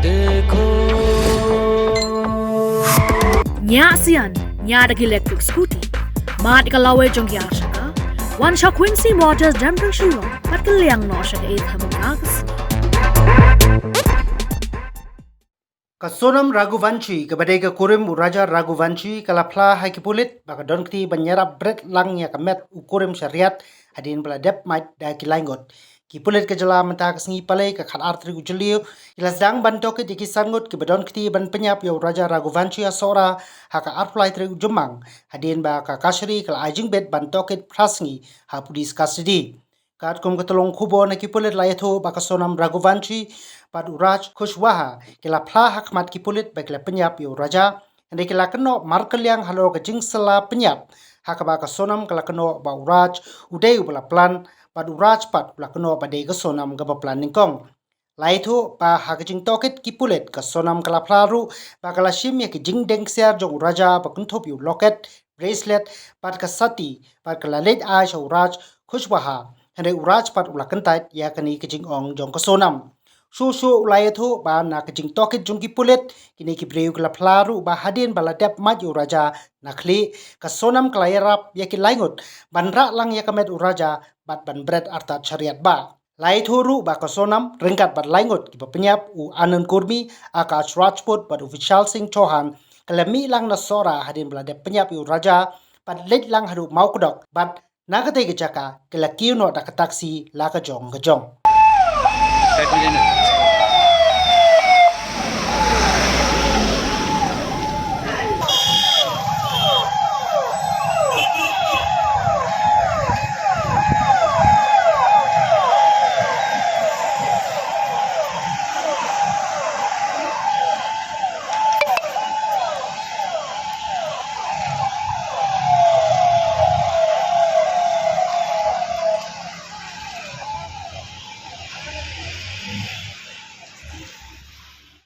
Nya sian, nya dagi electric scooty. Mat ikalawe jong ya shaka. One shot Quincy Motors Damping Shiro. Pat kaliang no shaka 8 hamukagas. Kasonam Raghuvanshi kepada kurim Raja Raghuvanshi kalapla hai kipulit baka donkti banyara bret lang ya kamet ukurim syariat hadin beladep mait da kilaingot kipulit kejala mentah kesengi palai ke khat artri ujeliu ilasdang bantoke dikisangut ke donkti ban penyap yo Raja Raghuvanshi asora haka arplai tri ujemang hadin baka kasri kala ajing bet bantoke prasngi ha pudis custody kat kum ketolong kubo na kipulit layatho baka sonam Raghuvanshi pad uraj Kushwaha kila pla hakmat kipulit bakla penyap yo raja ande kila keno markeliang halo kejing sela penyap hakaba ka sonam kala keno ba uraj udai bala plan pad uraj pad bala keno badai ka sonam ga plan ningkong laithu pa hakajing toket kipulit ka sonam kala plaru bakala shim ya kejing dengsiar jong raja bakunthop yo locket bracelet pad ka sati pad kala late ash uraj Kushwaha ande uraj pad ula kentait ya kani kejing ong jong ka sonam Susu ulayathu ba na kejing tokit jungki pulit kini ki breu kala plaru ba hadin baladep maju raja nakli ka sonam klayarap ya ki laingut banra lang ya kamet uraja bat ban bread artat syariat ba laithuru ba ka sonam ringkat bat laingut ki penyap u Anand Kurmi Akash Rajput bat official Singh Chauhan kalami lang na sora hadin baladep penyap u raja bat let lang hadu mau kodok bat nakate ke jaka kala kiuno da taksi la ka jong. 7 million